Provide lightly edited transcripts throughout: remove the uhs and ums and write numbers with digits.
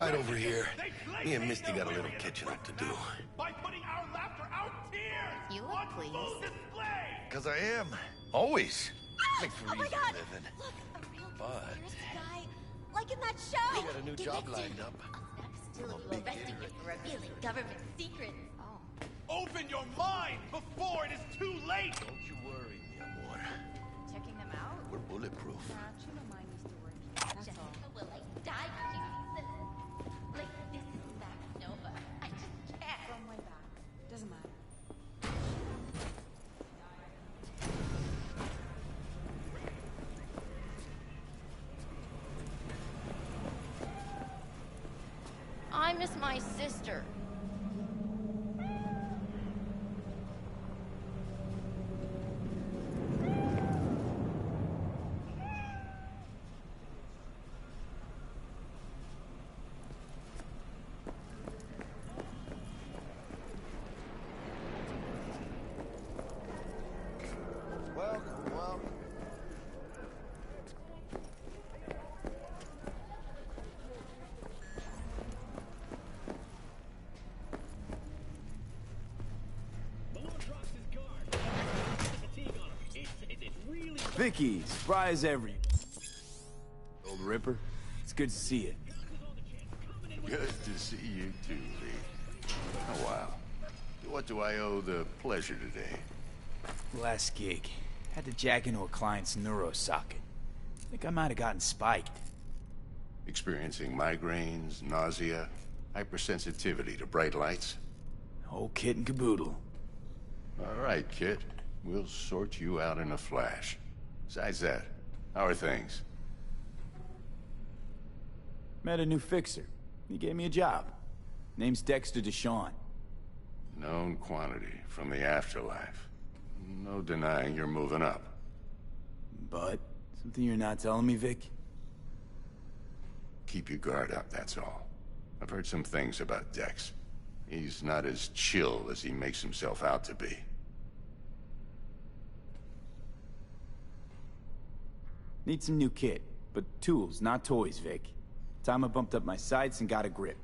Right over here. Me and Misty got a little catching up to do. By putting our laughter out tears. You look pleased. Cause I am. Always. Makes for Oh my easy God! living. Look, a real But- conspiracy guy, like in that show. We got a new Get job next lined to- up. Up next till I'm a you big arresting hitter. you for revealing government secrets. Oh, Open your mind before it is too late. Don't you worry, mi amor. Checking them out? We're bulletproof. Chino mine used to work here. That's Jessica all. will like die for you. Like this is Max Nova. I just can't. From way back. Doesn't matter. I miss my sister. Welcome. Vicky, surprise every... Old Ripper, it's good to see you. Good to see you too, Lee. Oh, wow. What do I owe the pleasure today? Last gig. Had to jack into a client's neuro socket. Think I might have gotten spiked. Experiencing migraines, nausea, hypersensitivity to bright lights? Whole kit and caboodle. All right, kid. We'll sort you out in a flash. Besides that, how are things? Met a new fixer. He gave me a job. Name's Dexter Deshawn. Known quantity from the afterlife. No denying you're moving up. But, something you're not telling me, Vic? Keep your guard up, that's all. I've heard some things about Dex. He's not as chill as he makes himself out to be. Need some new kit, but tools, not toys, Vic. Time I bumped up my sights and got a grip.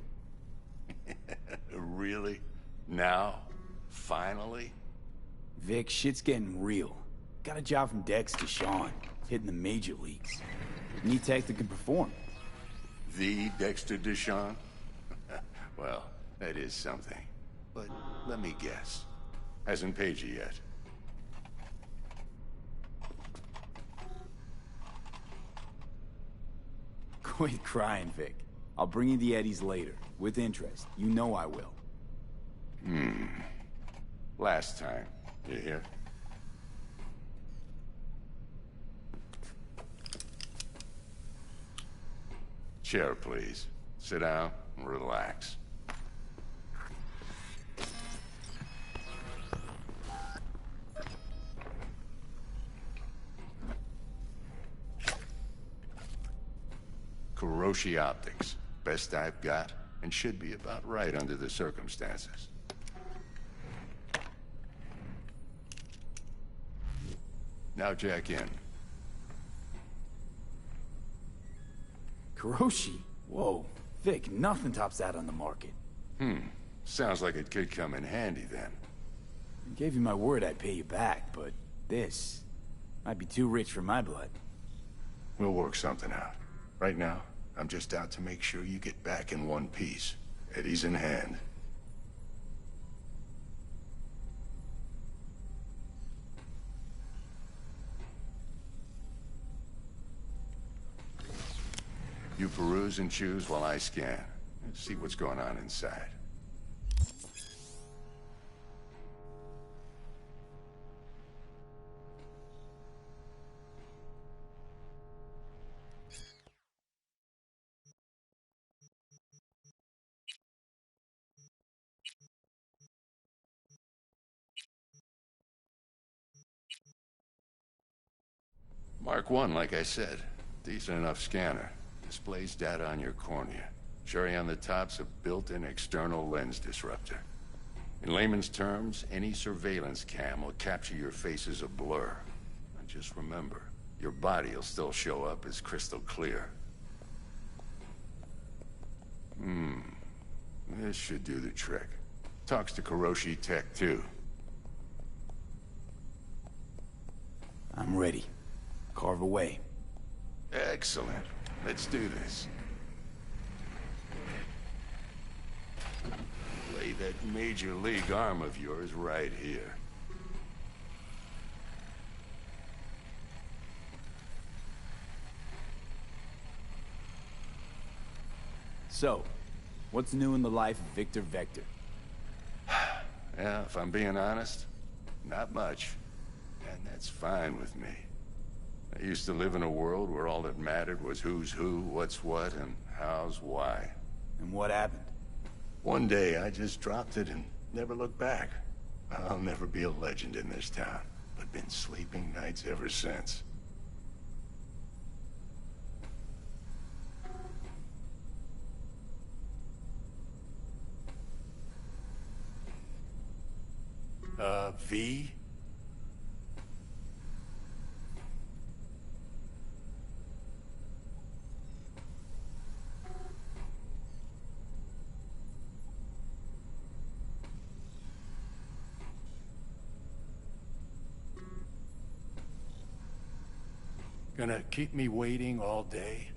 Really? Now? Finally? Vic, shit's getting real. Got a job from Dex Deshawn, hitting the major leagues. Need tech that can perform. The Dexter Deshawn? Well, that is something. But let me guess. Hasn't paid you yet. Quit crying, Vic. I'll bring you the eddies later, with interest. You know I will. Last time. You hear? Chair, please. Sit down and relax. Kuroshi Optics. Best I've got, and should be about right under the circumstances. Now jack in. Kuroshi? Whoa. Vic, nothing tops that on the market. Sounds like it could come in handy then. I gave you my word I'd pay you back, but this might be too rich for my blood. We'll work something out. Right now, I'm just out to make sure you get back in one piece. Eddie's in hand. You peruse and choose while I scan. See what's going on inside. Mark 1, like I said. Decent enough scanner. Displays data on your cornea. Cherry on the top's a built-in external lens disruptor. In layman's terms, any surveillance cam will capture your face as a blur. And just remember, your body will still show up as crystal clear. This should do the trick. Talks to Kuroshi Tech, too. I'm ready. Carve away. Excellent. Let's do this. Lay that major league arm of yours right here. So, what's new in the life of Victor Vector? Yeah, if I'm being honest, not much. And that's fine with me. I used to live in a world where all that mattered was who's who, what's what, and how's why. And what happened? One day, I just dropped it and never looked back. I'll never be a legend in this town, but been sleeping nights ever since. V? Gonna keep me waiting all day?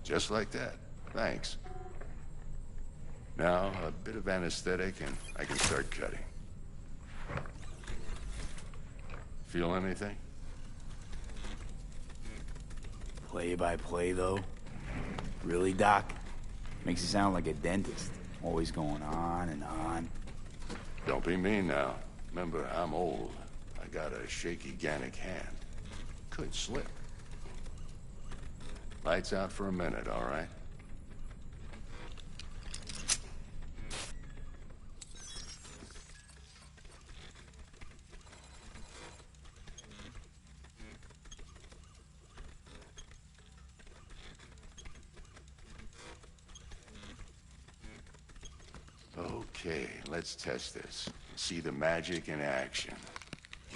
Just like that. Thanks. Now, a bit of anesthetic and I can start cutting. Feel anything? Play by play, though? Really, Doc? Makes you sound like a dentist. Always going on and on. Don't be mean now. Remember, I'm old. I got a shaky Gannic hand. Could slip. Lights out for a minute, all right? Okay, let's test this. See the magic in action.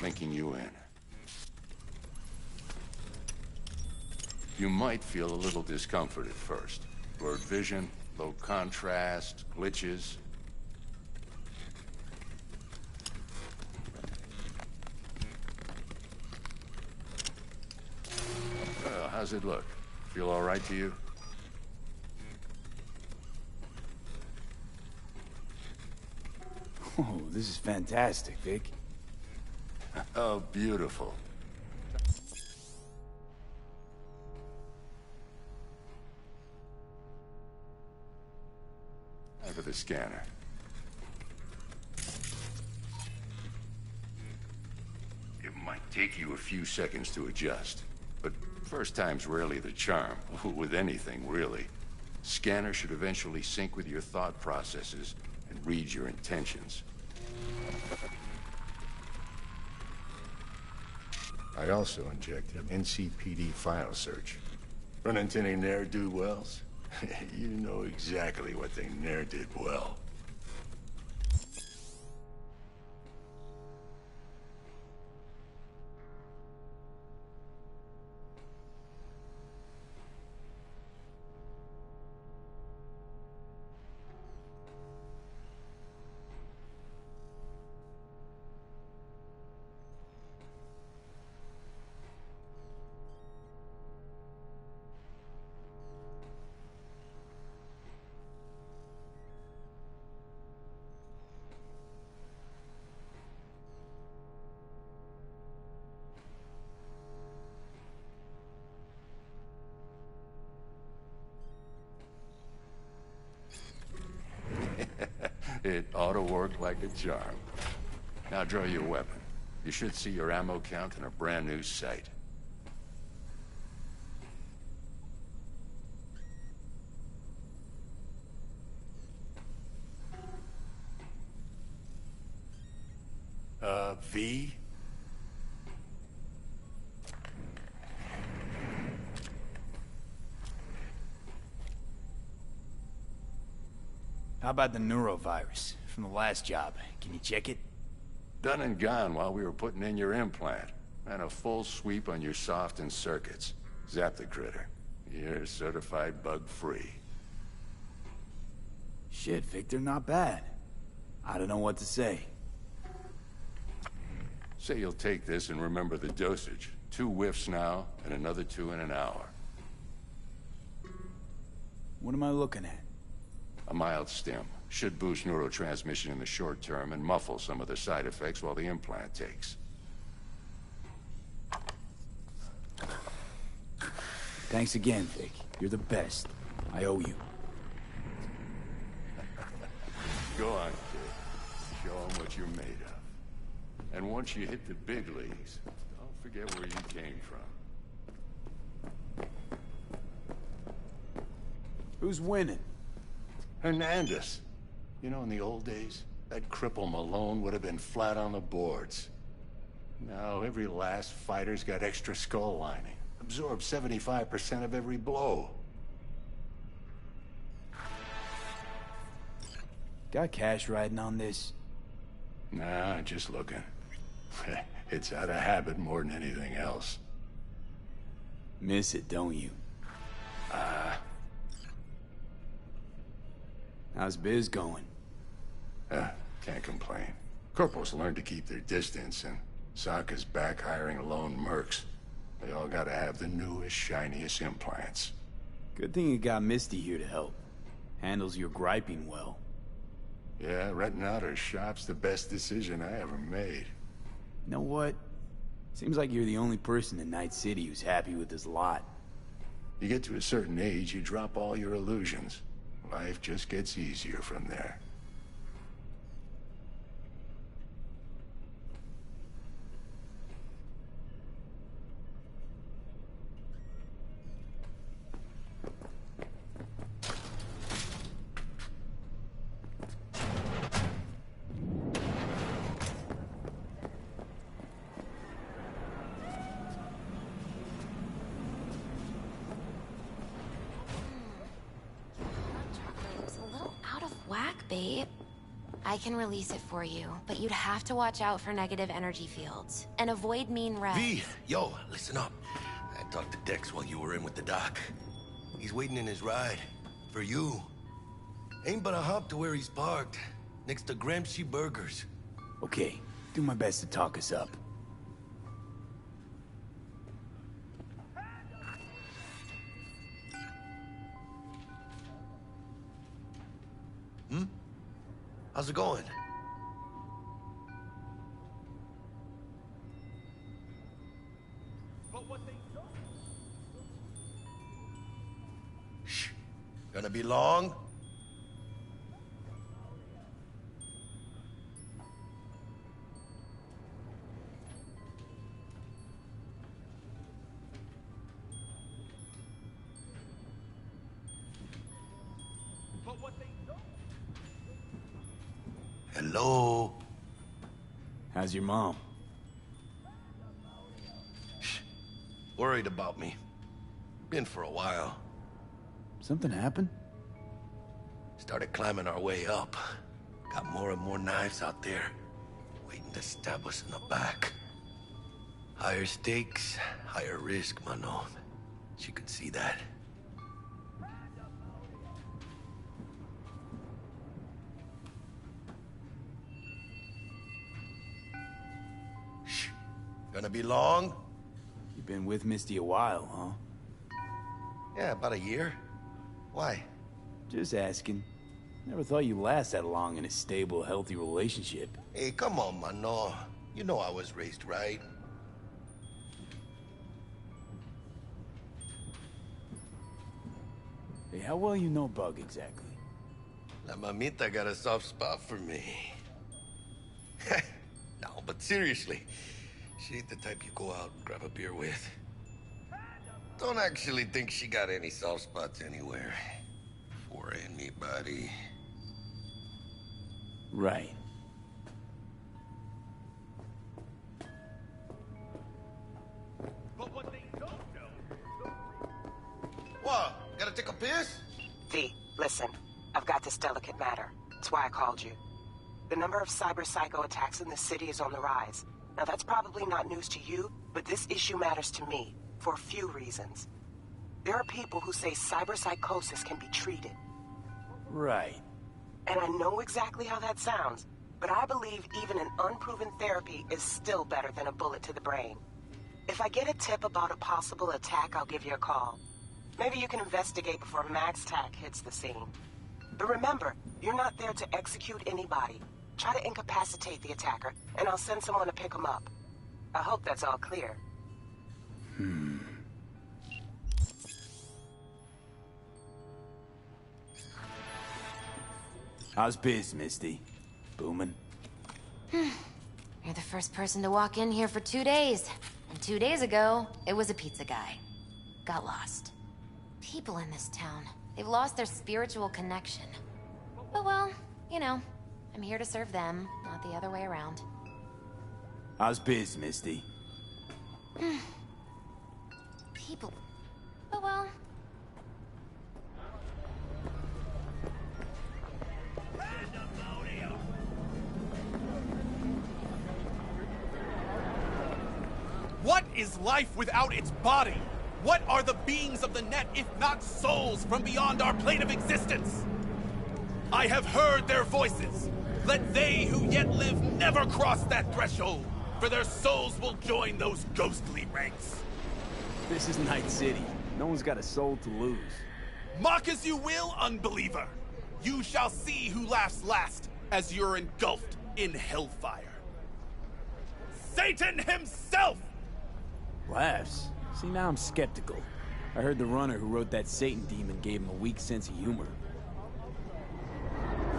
Linking you in. You might feel a little discomfort at first. Blurred vision, low contrast, glitches. Well, how's it look? Feel all right to you? Oh, this is fantastic, Vic. Oh, beautiful. For the scanner. It might take you a few seconds to adjust, but first time's rarely the charm, with anything, really. Scanner should eventually sync with your thought processes and read your intentions. I also injected NCPD file search. Run into any ne'er-do-wells? You know exactly what they ne'er did well. It ought to work like a charm. Now draw your weapon. You should see your ammo count in a brand new sight. V? How about the neurovirus from the last job? Can you check it? Done and gone while we were putting in your implant. and a full sweep on your soft and circuits. Zap the critter. You're certified bug-free. Shit, Victor, not bad. I don't know what to say. Say you'll take this and remember the dosage. 2 whiffs now, and another 2 in an hour. What am I looking at? A mild stim. Should boost neurotransmission in the short term and muffle some of the side effects while the implant takes. Thanks again, Vic. You're the best. I owe you. Go on, kid. Show them what you're made of. And once you hit the big leagues, don't forget where you came from. Who's winning? Hernandez. You know, in the old days, that cripple Malone would have been flat on the boards. Now, every last fighter's got extra skull lining. Absorbs 75% of every blow. Got cash riding on this? Nah, just looking. It's out of habit more than anything else. Miss it, don't you? How's biz going? Can't complain. Corporals learn to keep their distance, and Sokka's back hiring lone mercs. They all gotta have the newest, shiniest implants. Good thing you got Misty here to help. Handles your griping well. Yeah, renting out her shop's the best decision I ever made. You know what? Seems like you're the only person in Night City who's happy with this lot. You get to a certain age, you drop all your illusions. Life just gets easier from there. Babe, I can release it for you, but you'd have to watch out for negative energy fields and avoid mean reps. V, yo, listen up. I talked to Dex while you were in with the doc. He's waiting in his ride. For you. Ain't but a hop to where he's parked. Next to Gramsci Burgers. Okay, do my best to talk us up. How's it going? Shh. Gonna be long? Hello? How's your mom? Shh. Worried about me. Been for a while. Something happened? Started climbing our way up. Got more and more knives out there. Waiting to stab us in the back. Higher stakes, higher risk, Manon. She could see that. Gonna be long? You've been with Misty a while, huh? Yeah, about a year. Why? Just asking. Never thought you'd last that long in a stable, healthy relationship. Hey, come on, Manon. You know I was raised right. Hey, how well you know Bug exactly? La mamita got a soft spot for me. No, but seriously. She ain't the type you go out and grab a beer with. Don't actually think she got any soft spots anywhere. For anybody. Right. But what they don't know... What? Gotta take a piss? V, listen. I've got this delicate matter. That's why I called you. The number of cyber psycho attacks in the city is on the rise. Now that's probably not news to you, but this issue matters to me for a few reasons. There are people who say cyberpsychosis can be treated. Right. And I know exactly how that sounds, but I believe even an unproven therapy is still better than a bullet to the brain. If I get a tip about a possible attack, I'll give you a call. Maybe you can investigate before Max Tack hits the scene. But remember, you're not there to execute anybody. Try to incapacitate the attacker, and I'll send someone to pick him up. I hope that's all clear. How's biz, Misty? Booming? You're the first person to walk in here for 2 days. And 2 days ago, it was a pizza guy. Got lost. People in this town, they've lost their spiritual connection. But well, you know, I'm here to serve them, not the other way around. How's biz, Misty? People... But well... What is life without its body? What are the beings of the net if not souls from beyond our plane of existence? I have heard their voices. Let they who yet live never cross that threshold, for their souls will join those ghostly ranks. This is Night City. No one's got a soul to lose. Mock as you will, unbeliever. You shall see who laughs last as you're engulfed in hellfire. Satan himself! Laughs? See, now I'm skeptical. I heard the runner who wrote that Satan demon gave him a weak sense of humor.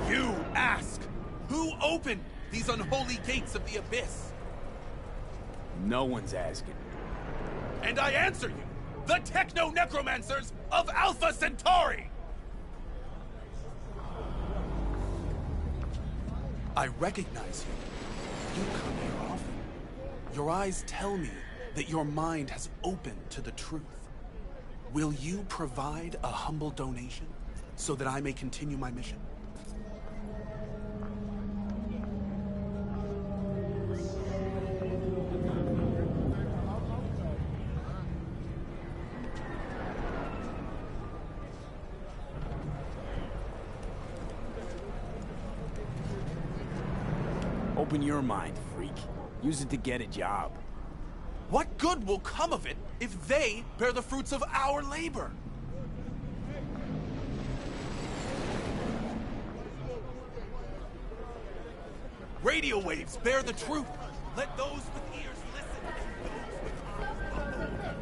You ask! Who opened these unholy gates of the abyss? No one's asking. And I answer you, the techno-necromancers of Alpha Centauri! I recognize you. You come here often. Your eyes tell me that your mind has opened to the truth. Will you provide a humble donation so that I may continue my mission? Open your mind, freak. Use it to get a job. What good will come of it if they bear the fruits of our labor? Radio waves bear the truth. Let those with ears listen and those with mouths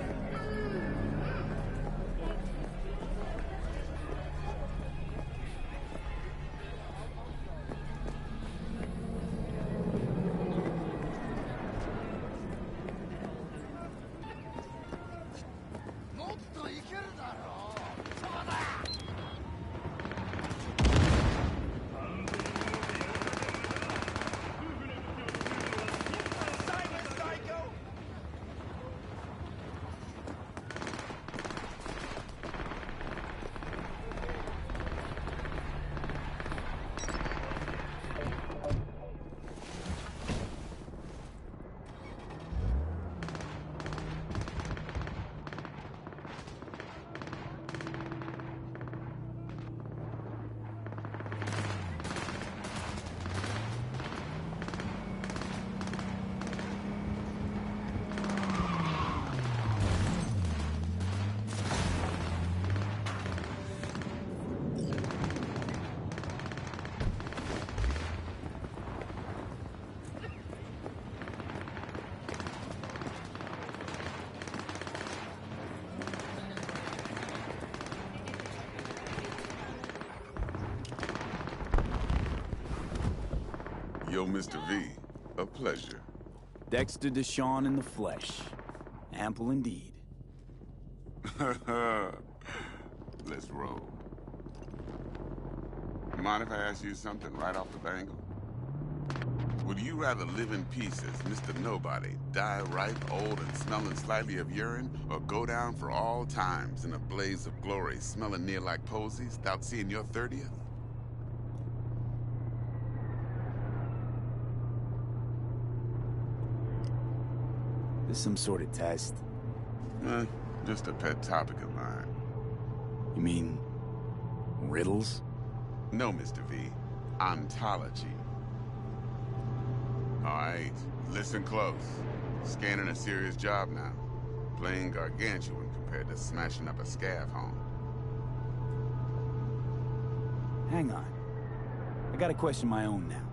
Yo, Mr. V, a pleasure. Dexter Deshawn in the flesh. Ample indeed. Let's roll. Mind if I ask you something right off the bangle? Would you rather live in peace as Mr. Nobody, die ripe, old, and smelling slightly of urine, or go down for all times in a blaze of glory, smelling near like posies, without seeing your 30th? This some sort of test? Just a pet topic of mine. You mean... riddles? No, Mr. V. Ontology. Alright, listen close. Scanning a serious job now. Playing gargantuan compared to smashing up a scav home. Hang on. I gotta question my own now.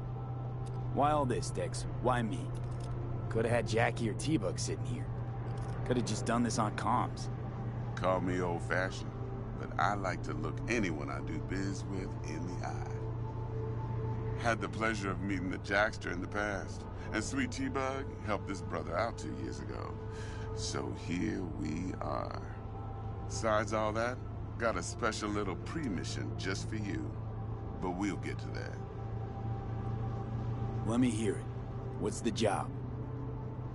Why all this, Dex? Why me? Could've had Jackie or T-Bug sitting here. Could've just done this on comms. Call me old-fashioned, but I like to look anyone I do biz with in the eye. Had the pleasure of meeting the Jackster in the past, and Sweet T-Bug helped this brother out 2 years ago. So here we are. Besides all that, got a special little pre-mission just for you. But we'll get to that. Let me hear it. What's the job?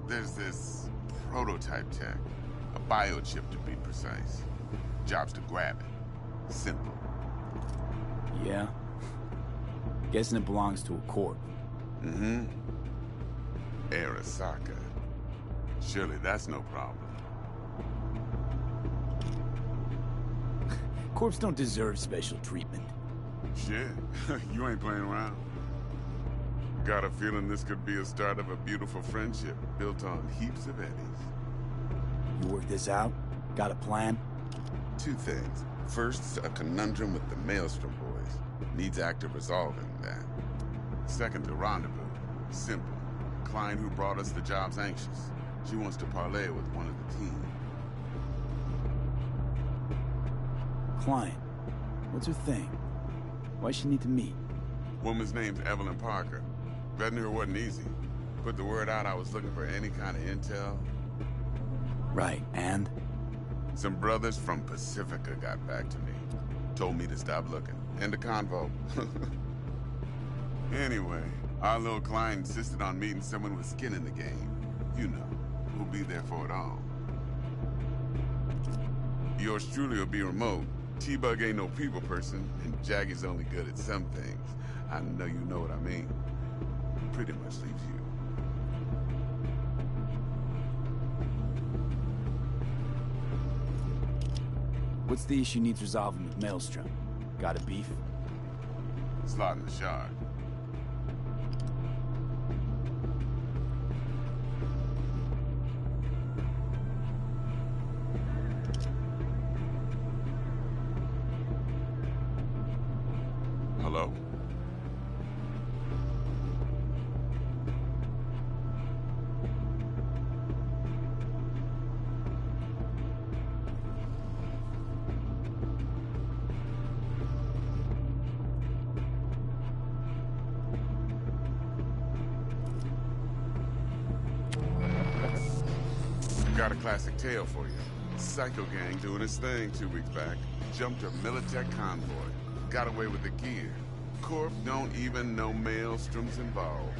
There's this prototype tech. A biochip to be precise. Job's to grab it. Simple. Yeah? Guessing it belongs to a corp. Mm-hmm. Arasaka. Surely that's no problem. Corps don't deserve special treatment. Shit, you ain't playing around. Got a feeling this could be a start of a beautiful friendship built on heaps of eddies. You work this out? Got a plan? 2 things. First, a conundrum with the Maelstrom boys. Needs active resolving that. Second, a rendezvous. Simple. Client who brought us the job's anxious. She wants to parlay with one of the team. Client. What's her thing? Why's she need to meet? Woman's name's Evelyn Parker. Vetting her wasn't easy. Put the word out I was looking for any kind of intel. Right, and? Some brothers from Pacifica got back to me. Told me to stop looking. End of convo. Anyway, our little client insisted on meeting someone with skin in the game. You know, who'll be there for it all. Yours truly will be remote. T-Bug ain't no people person, and Jaggy's only good at some things. I know you know what I mean. Pretty much leaves you. What's the issue needs resolving with Maelstrom? Got a beef? Slot in the shard. Hello? Got a classic tale for you. Psycho gang doing his thing 2 weeks back. Jumped a Militech convoy. Got away with the gear. Corp don't even know Maelstrom's involved.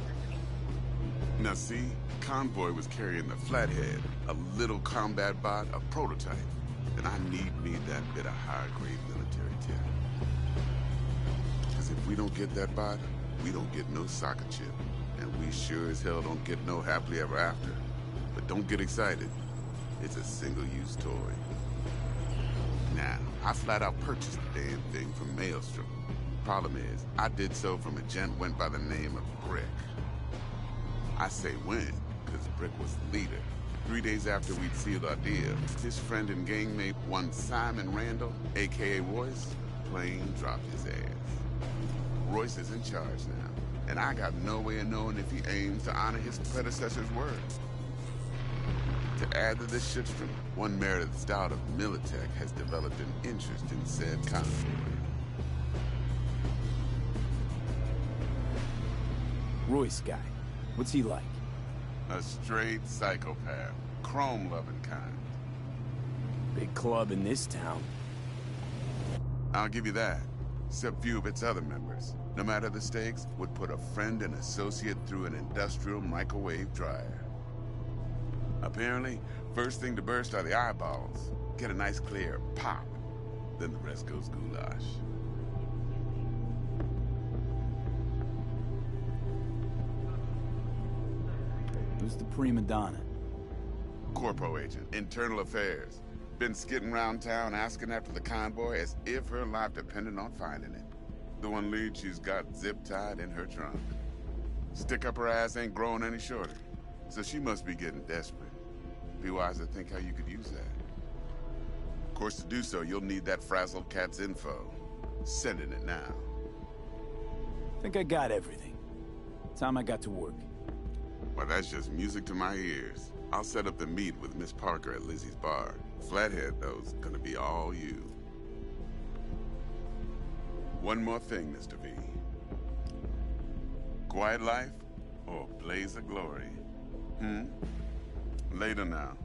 Now see, convoy was carrying the Flathead, a little combat bot, a prototype. And I need me that bit of high-grade military tech. Because if we don't get that bot, we don't get no soccer chip. And we sure as hell don't get no happily ever after. But don't get excited. It's a single-use toy. Now, I flat out purchased the damn thing from Maelstrom. Problem is, I did so from a gent went by the name of Brick. I say when, because Brick was the leader. 3 days after we'd sealed our deal, his friend and gangmate, one Simon Randall, a.k.a. Royce, plain dropped his ass. Royce is in charge now, and I got no way of knowing if he aims to honor his predecessor's word. To add to this shitstorm, one Meredith Stout of Militech has developed an interest in said convoy. Royce guy. What's he like? A straight psychopath. Chrome-loving kind. Big club in this town. I'll give you that. Except few of its other members, no matter the stakes, would put a friend and associate through an industrial microwave dryer. Apparently, first thing to burst are the eyeballs. Get a nice clear pop. Then the rest goes goulash. Who's the prima donna? Corpo agent, internal affairs. Been skidding around town asking after the convoy as if her life depended on finding it. The one lead she's got zip-tied in her trunk. Stick up her ass ain't growing any shorter, so she must be getting desperate. Be wise to think how you could use that. Of course, to do so, you'll need that frazzled cat's info. Sending it now. Think I got everything. Time I got to work. Well, that's just music to my ears. I'll set up the meet with Miss Parker at Lizzie's bar. Flathead, though's gonna be all you. One more thing, Mr. V. Quiet life or blaze of glory? Later now.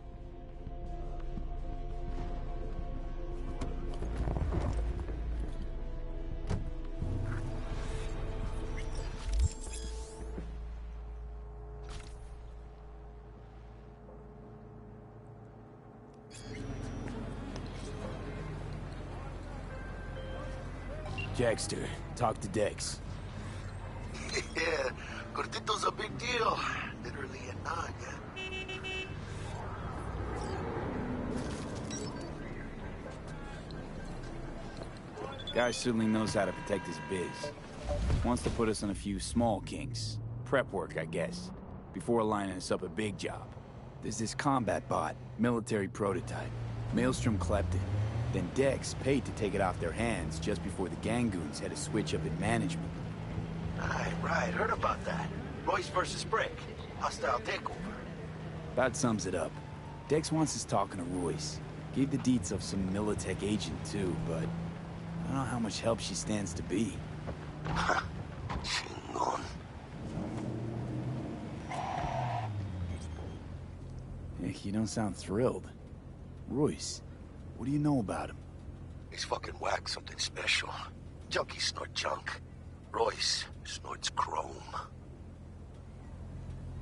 Jackster, talk to Dex. Yeah, Cortito's a big deal. Literally a nod, yeah. Guy certainly knows how to protect his biz. Wants to put us on a few small kinks. Prep work, I guess. Before lining us up a big job. There's this combat bot, military prototype. Maelstrom clept it. Then Dex paid to take it off their hands just before the Gangoons had a switch up in management. Right, heard about that. Royce versus Brick. Hostile takeover. That sums it up. Dex wants us talking to Royce. Gave the deets of some Militech agent too, but I don't know how much help she stands to be. Chingon. Heck, you don't sound thrilled. Royce, what do you know about him? He's fucking whack something special. Junkies snort junk. Royce snorts chrome.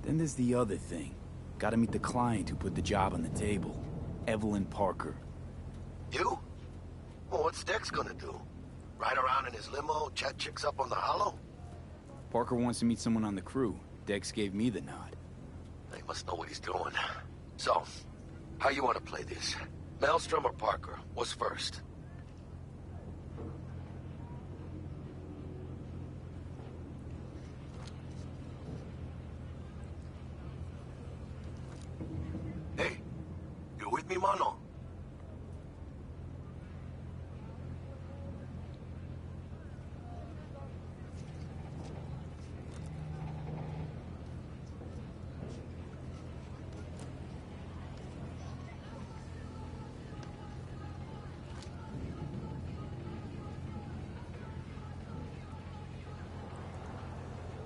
Then there's the other thing. Gotta meet the client who put the job on the table. Evelyn Parker. You? Well, what's Dex gonna do? Ride around in his limo, chat chicks up on the hollow? Parker wants to meet someone on the crew. Dex gave me the nod. He must know what he's doing. So, how you want to play this? Maelstrom or Parker? What's first? Hey, you with me, mano?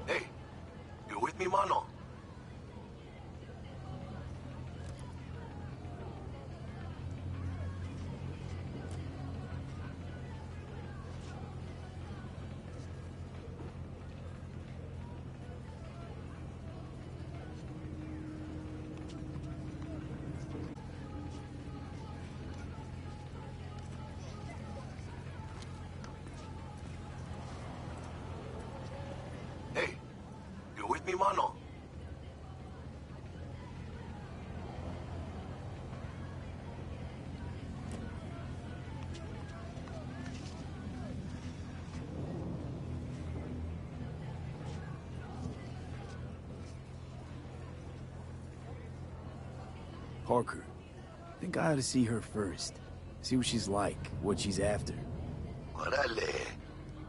Hey, you with me, mano? Hey, you with me, mano? Parker. Think I ought to see her first. See what she's like, what she's after. Orale.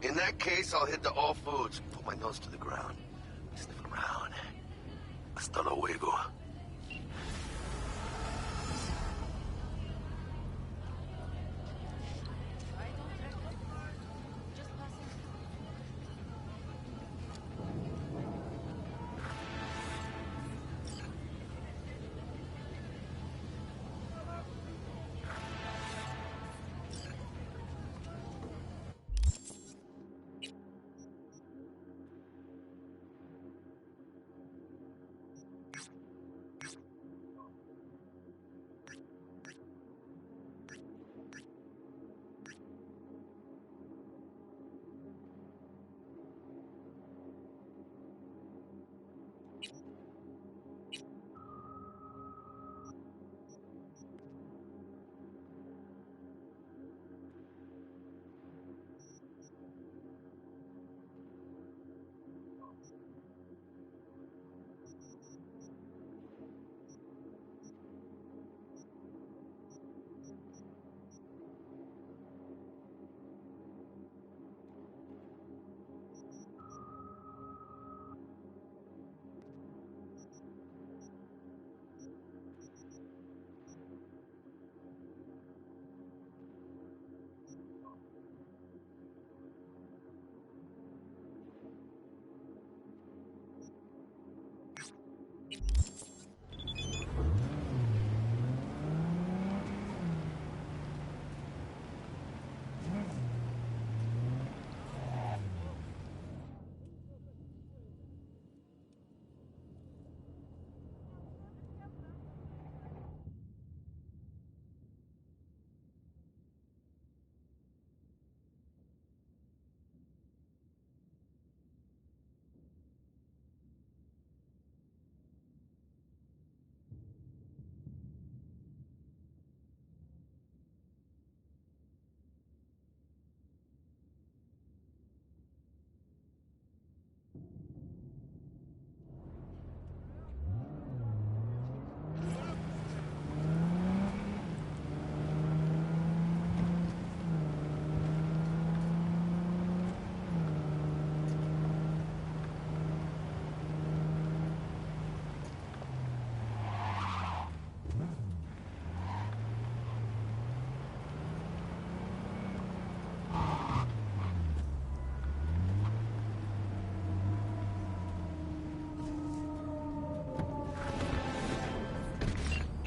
In that case, I'll hit the all foods. Put my nose to the ground. Sniff around. Hasta luego.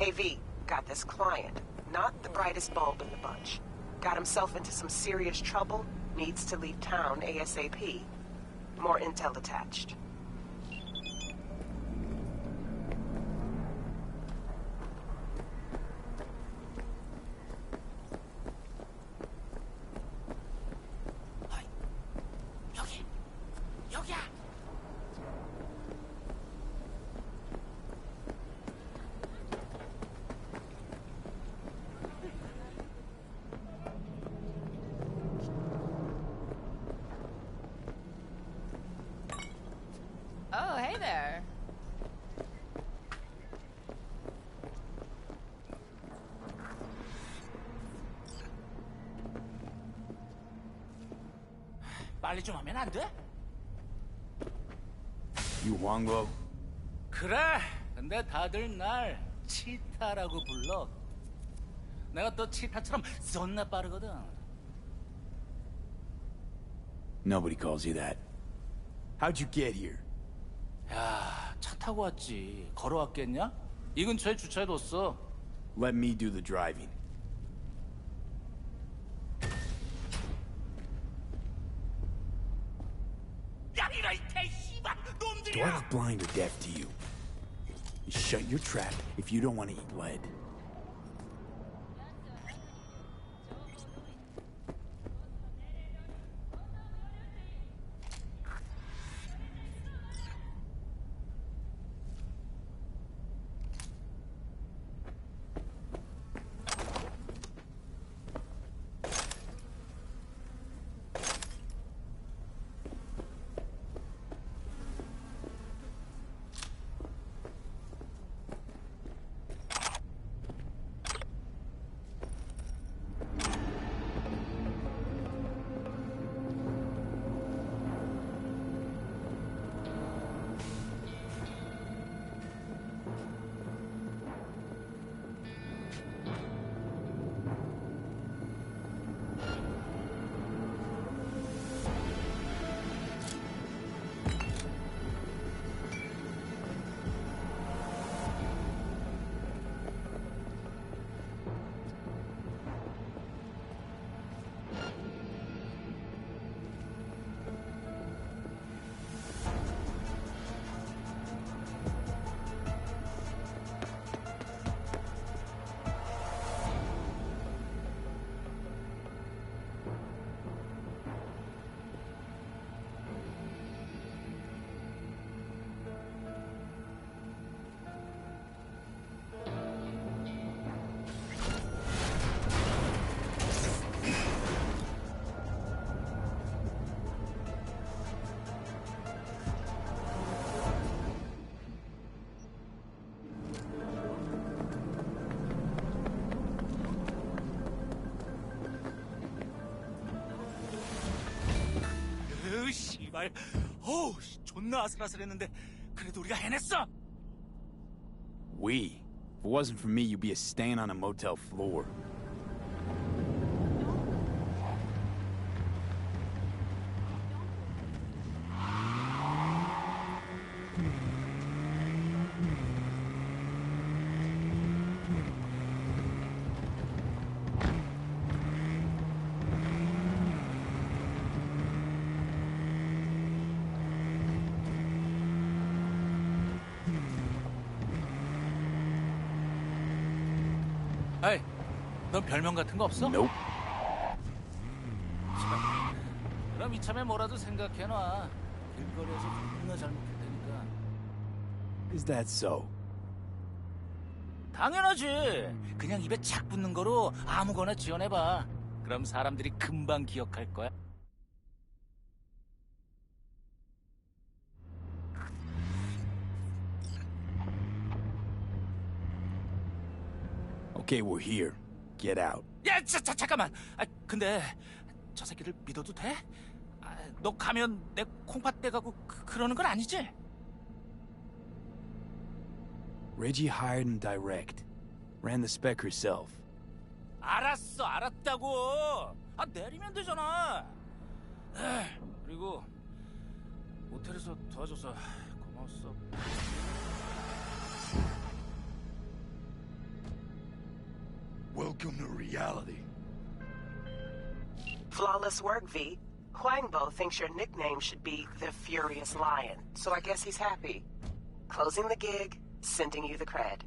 Hey V, got this client. Not the brightest bulb in the bunch. Got himself into some serious trouble, needs to leave town ASAP. More intel attached. Oh, hey there. 빨리 좀 하면 안 돼? You Huanglo? 그래. 근데 다들 날 치타라고 불러. 내가 또 치타처럼 존나 빠르거든. Nobody calls you that. How'd you get here? 야, 차 타고 왔지. 걸어왔겠냐? 이 근처에 주차해뒀어. Let me do the driving. 야, 이런 개씨발 Do I 놈들이야! look blind or deaf to you? Shut your trap if you don't want to eat lead. 씨발. 어우, 존나 아슬아슬했는데 그래도 우리가 해냈어. We. If it wasn't for me, you'd be a stain on a motel floor. 에이, 넌 별명 같은 거 없어? Nope. 참, 그럼 이참에 뭐라도 생각해놔. 길거리에서 존나 잘못할 테니까. Is that so? 당연하지. 그냥 입에 착 붙는 거로 아무거나 지어내봐. 그럼 사람들이 금방 기억할 거야. Okay, we're here. Get out. 야, 잠깐만. 아, 근데 저 새끼들 믿어도 돼? 아, 너 가면 내 콩팥 떼가고 그러는 건 아니지? Reggie hired him direct. Ran the spec herself. 알았어, 알았다고. 아, 내리면 되잖아. 그리고 모텔에서 도와줘서 고마웠어. Welcome to reality. Flawless work, V. Huangbo thinks your nickname should be the Furious Lion, so I guess he's happy. Closing the gig, sending you the cred.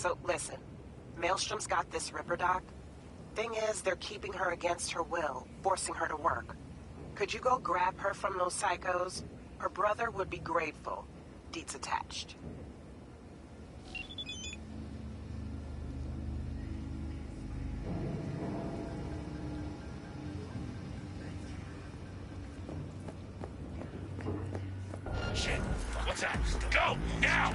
So, listen. Maelstrom's got this Ripper doc. Thing is, they're keeping her against her will, forcing her to work. Could you go grab her from those psychos? Her brother would be grateful. Deets attached. Go, now!